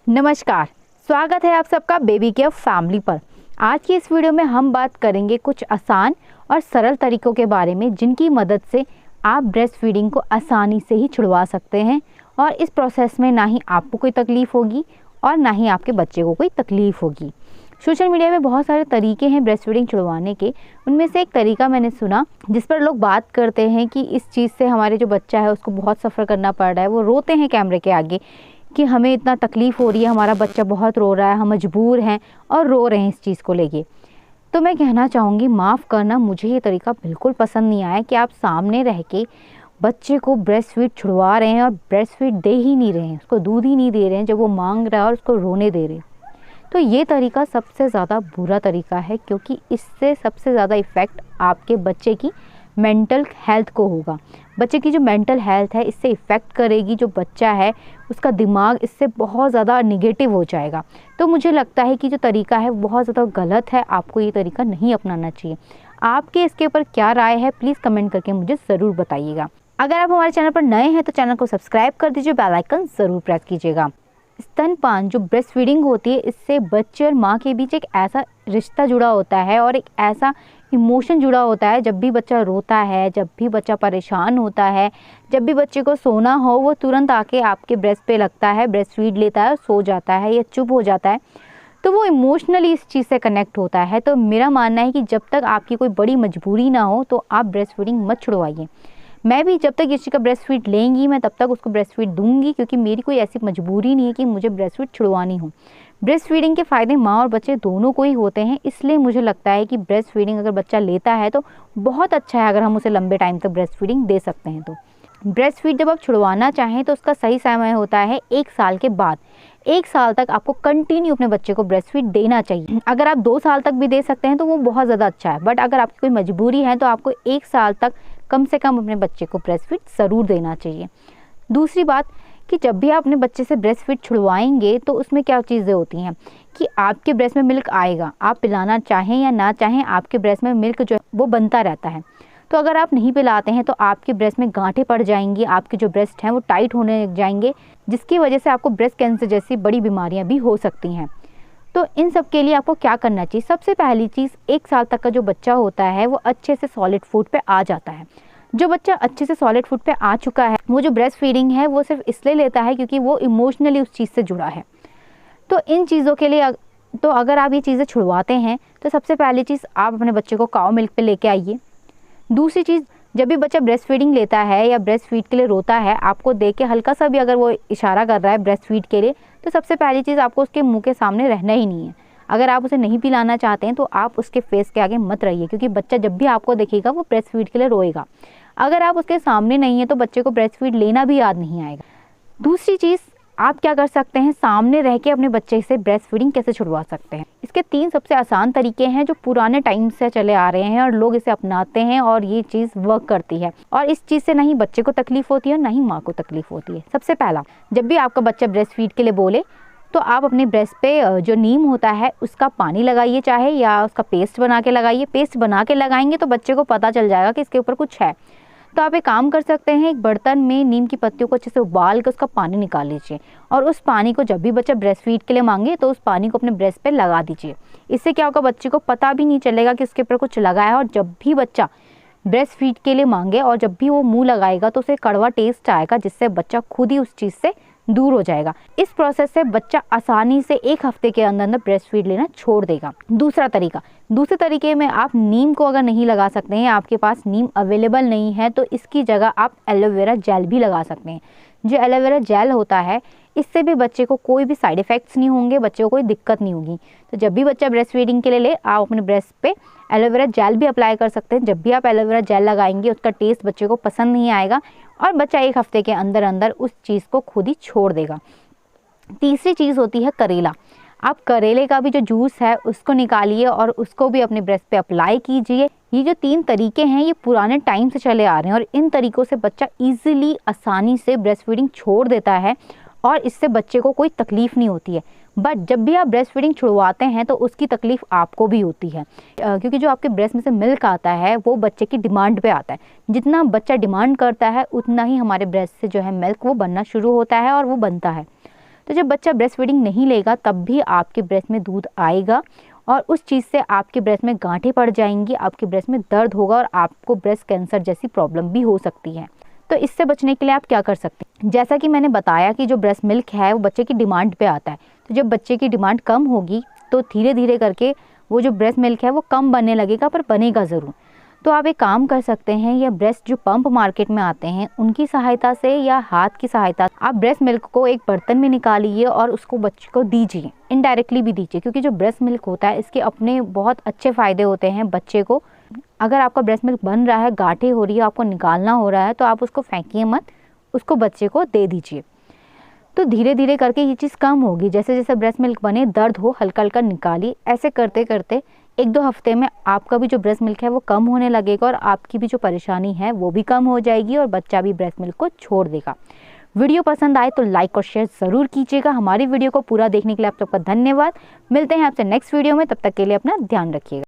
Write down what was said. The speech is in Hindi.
नमस्कार, स्वागत है आप सबका बेबी केयर फैमिली पर। आज की इस वीडियो में हम बात करेंगे कुछ आसान और सरल तरीकों के बारे में जिनकी मदद से आप ब्रेस्ट फीडिंग को आसानी से ही छुड़वा सकते हैं और इस प्रोसेस में ना ही आपको कोई तकलीफ़ होगी और ना ही आपके बच्चे को कोई तकलीफ़ होगी। सोशल मीडिया में बहुत सारे तरीके हैं ब्रेस्ट फीडिंग छुड़वाने के। उनमें से एक तरीका मैंने सुना जिस पर लोग बात करते हैं कि इस चीज़ से हमारे जो बच्चा है उसको बहुत सफ़र करना पड़ रहा है। वो रोते हैं कैमरे के आगे कि हमें इतना तकलीफ़ हो रही है, हमारा बच्चा बहुत रो रहा है, हम मजबूर हैं और रो रहे हैं इस चीज़ को लेके। तो मैं कहना चाहूँगी, माफ़ करना, मुझे ये तरीका बिल्कुल पसंद नहीं आया कि आप सामने रह के बच्चे को ब्रेस्ट फीड छुड़वा रहे हैं और ब्रेस्ट फीड दे ही नहीं रहे हैं, उसको दूध ही नहीं दे रहे हैं जब वो मांग रहा है और उसको रोने दे रहे हैं। तो ये तरीका सबसे ज़्यादा बुरा तरीका है, क्योंकि इससे सबसे ज़्यादा इफ़ेक्ट आपके बच्चे की मेंटल हेल्थ को होगा। बच्चे की जो मेंटल हेल्थ है इससे इफ़ेक्ट करेगी। जो बच्चा है उसका दिमाग इससे बहुत ज़्यादा निगेटिव हो जाएगा। तो मुझे लगता है कि जो तरीका है बहुत ज़्यादा गलत है, आपको ये तरीका नहीं अपनाना चाहिए। आपके इसके ऊपर क्या राय है, प्लीज़ कमेंट करके मुझे ज़रूर बताइएगा। अगर आप हमारे चैनल पर नए हैं तो चैनल को सब्सक्राइब कर दीजिए, बेल आइकन ज़रूर प्रेस कीजिएगा। स्तनपान जो ब्रेस्ट फीडिंग होती है, इससे बच्चे और माँ के बीच एक ऐसा रिश्ता जुड़ा होता है और एक ऐसा इमोशन जुड़ा होता है। जब भी बच्चा रोता है, जब भी बच्चा परेशान होता है, जब भी बच्चे को सोना हो, वो तुरंत आके आपके ब्रेस्ट पे लगता है, ब्रेस्ट फीड लेता है और सो जाता है या चुप हो जाता है। तो वो इमोशनली इस चीज़ से कनेक्ट होता है। तो मेरा मानना है कि जब तक आपकी कोई बड़ी मजबूरी ना हो तो आप ब्रेस्ट फीडिंग मत छुड़वाइए। मैं भी जब तक किसी का ब्रेस्ट फीड लेंगी मैं तब तक उसको ब्रेस्ट फीड दूंगी, क्योंकि मेरी कोई ऐसी मजबूरी नहीं है कि मुझे ब्रेस्ट फीड छुड़वानी हो। ब्रेस्ट फीडिंग के फ़ायदे माँ और बच्चे दोनों को ही होते हैं, इसलिए मुझे लगता है कि ब्रेस्ट फीडिंग अगर बच्चा लेता है तो बहुत अच्छा है। अगर हम उसे लंबे टाइम तक ब्रेस्ट फीडिंग दे सकते हैं तो ब्रेस्ट फीड जब आप छुड़वाना चाहें तो उसका सही समय होता है 1 साल के बाद। 1 साल तक आपको कंटिन्यू अपने बच्चे को ब्रेस्ट फीड देना चाहिए। अगर आप 2 साल तक भी दे सकते हैं तो वो बहुत ज़्यादा अच्छा है, बट अगर आपकी कोई मजबूरी है तो आपको 1 साल तक कम से कम अपने बच्चे को ब्रेस्ट फीड ज़रूर देना चाहिए। दूसरी बात कि जब भी आप अपने बच्चे से ब्रेस्ट फीड छुड़वाएंगे तो उसमें क्या चीज़ें होती हैं कि आपके ब्रेस्ट में मिल्क आएगा, आप पिलाना चाहें या ना चाहें, आपके ब्रेस्ट में मिल्क जो है वो बनता रहता है। तो अगर आप नहीं पिलाते हैं तो आपके ब्रेस्ट में गांठें पड़ जाएंगी, आपके जो ब्रेस्ट हैं वो टाइट होने लग जाएंगे, जिसकी वजह से आपको ब्रेस्ट कैंसर जैसी बड़ी बीमारियां भी हो सकती हैं। तो इन सब के लिए आपको क्या करना चाहिए? सबसे पहली चीज़, 1 साल तक का जो बच्चा होता है वो अच्छे से सॉलिड फूड पे आ जाता है। जो बच्चा अच्छे से सॉलिड फूड पे आ चुका है वो जो ब्रेस्ट फीडिंग है वो सिर्फ इसलिए लेता है क्योंकि वो इमोशनली उस चीज़ से जुड़ा है। तो इन चीज़ों के लिए तो अगर आप ये चीज़ें छुड़वाते हैं तो सबसे पहली चीज़, आप अपने बच्चे को काऊ मिल्क पे लेके आइए। दूसरी चीज़, जब भी बच्चा ब्रेस्ट फीडिंग लेता है या ब्रेस्ट फीड के लिए रोता है, आपको देख के हल्का सा भी अगर वो इशारा कर रहा है ब्रेस्ट फीड के लिए, तो सबसे पहली चीज़, आपको उसके मुंह के सामने रहना ही नहीं है। अगर आप उसे नहीं पिलाना चाहते हैं तो आप उसके फेस के आगे मत रहिए, क्योंकि बच्चा जब भी आपको देखेगा वो ब्रेस्ट फीड के लिए रोएगा। अगर आप उसके सामने नहीं है तो बच्चे को ब्रेस्ट फीड लेना भी याद नहीं आएगा। दूसरी चीज़, आप क्या कर सकते हैं, सामने रह के अपने बच्चे से ब्रेस्ट फीडिंग कैसे छुड़वा सकते हैं। इसके 3 सबसे आसान तरीके हैं जो पुराने टाइम से चले आ रहे हैं और लोग इसे अपनाते हैं और ये चीज़ वर्क करती है और इस चीज़ से ना ही बच्चे को तकलीफ होती है और ना ही माँ को तकलीफ होती है। सबसे पहला, जब भी आपका बच्चा ब्रेस्ट फीड के लिए बोले तो आप अपने ब्रेस्ट पे जो नीम होता है उसका पानी लगाइए, चाहे या उसका पेस्ट बना के लगाइए। पेस्ट बना के लगाएंगे तो बच्चे को पता चल जाएगा कि इसके ऊपर कुछ है। तो आप एक काम कर सकते हैं, एक बर्तन में नीम की पत्तियों को अच्छे से उबाल कर उसका पानी निकाल लीजिए और उस पानी को जब भी बच्चा ब्रेस्ट फीड के लिए मांगे तो उस पानी को अपने ब्रेस्ट पे लगा दीजिए। इससे क्या होगा, बच्चे को पता भी नहीं चलेगा कि उसके ऊपर कुछ लगा है और जब भी बच्चा ब्रेस्ट फीड के लिए मांगे और जब भी वो मुंह लगाएगा तो उसे कड़वा टेस्ट आएगा, जिससे बच्चा खुद ही उस चीज़ से दूर हो जाएगा। इस प्रोसेस से बच्चा आसानी से 1 हफ्ते के अंदर अंदर ब्रेस्ट फीड लेना छोड़ देगा। दूसरे तरीके में आप नीम को अगर नहीं लगा सकते हैं, आपके पास नीम अवेलेबल नहीं है, तो इसकी जगह आप एलोवेरा जेल भी लगा सकते हैं। जो एलोवेरा जेल होता है इससे भी बच्चे को कोई भी साइड इफ़ेक्ट्स नहीं होंगे, बच्चे को कोई दिक्कत नहीं होगी। तो जब भी बच्चा ब्रेस्ट फीडिंग के लिए ले, आप अपने ब्रेस्ट पे एलोवेरा जेल भी अप्लाई कर सकते हैं। जब भी आप एलोवेरा जेल लगाएंगे उसका टेस्ट बच्चे को पसंद नहीं आएगा और बच्चा 1 हफ्ते के अंदर अंदर उस चीज़ को खुद ही छोड़ देगा। तीसरी चीज़ होती है करेला। आप करेले का भी जो जूस है उसको निकालिए और उसको भी अपने ब्रेस्ट पे अप्लाई कीजिए। ये जो 3 तरीके हैं ये पुराने टाइम से चले आ रहे हैं और इन तरीक़ों से बच्चा ईजिली आसानी से ब्रेस्ट फीडिंग छोड़ देता है और इससे बच्चे को कोई तकलीफ़ नहीं होती है। बट जब भी आप ब्रेस्ट फीडिंग छुड़वाते हैं तो उसकी तकलीफ़ आपको भी होती है, क्योंकि जो आपके ब्रेस्ट में से मिल्क आता है वो बच्चे की डिमांड पे आता है। जितना बच्चा डिमांड करता है उतना ही हमारे ब्रेस्ट से जो है मिल्क वो बनना शुरू होता है और वो बनता है। तो जब बच्चा ब्रेस्ट फीडिंग नहीं लेगा तब भी आपके ब्रेस्ट में दूध आएगा और उस चीज़ से आपके ब्रेस्ट में गांठें पड़ जाएंगी, आपके ब्रेस्ट में दर्द होगा और आपको ब्रेस्ट कैंसर जैसी प्रॉब्लम भी हो सकती है। तो इससे बचने के लिए आप क्या कर सकते हैं, जैसा कि मैंने बताया कि जो ब्रेस्ट मिल्क है वो बच्चे की डिमांड पे आता है। तो जब बच्चे की डिमांड कम होगी तो धीरे धीरे करके वो जो ब्रेस्ट मिल्क है वो कम बनने लगेगा, पर बनेगा ज़रूर। तो आप एक काम कर सकते हैं, या ब्रेस्ट जो पंप मार्केट में आते हैं उनकी सहायता से या हाथ की सहायता से आप ब्रेस्ट मिल्क को एक बर्तन में निकालिए और उसको बच्चे को दीजिए, इनडायरेक्टली भी दीजिए, क्योंकि जो ब्रेस्ट मिल्क होता है इसके अपने बहुत अच्छे फ़ायदे होते हैं बच्चे को। अगर आपका ब्रेस्ट मिल्क बन रहा है, गांठें हो रही है, आपको निकालना हो रहा है, तो आप उसको फेंकिए मत, उसको बच्चे को दे दीजिए। तो धीरे धीरे करके ये चीज़ कम होगी। जैसे जैसे ब्रेस्ट मिल्क बने, दर्द हो, हल्का हल्का निकालिए। ऐसे करते करते 1-2 हफ्ते में आपका भी जो ब्रेस्ट मिल्क है वो कम होने लगेगा और आपकी भी जो परेशानी है वो भी कम हो जाएगी और बच्चा भी ब्रेस्ट मिल्क को छोड़ देगा। वीडियो पसंद आए तो लाइक और शेयर ज़रूर कीजिएगा। हमारी वीडियो को पूरा देखने के लिए आप सबका धन्यवाद। मिलते हैं आपसे नेक्स्ट वीडियो में, तब तक के लिए अपना ध्यान रखिएगा।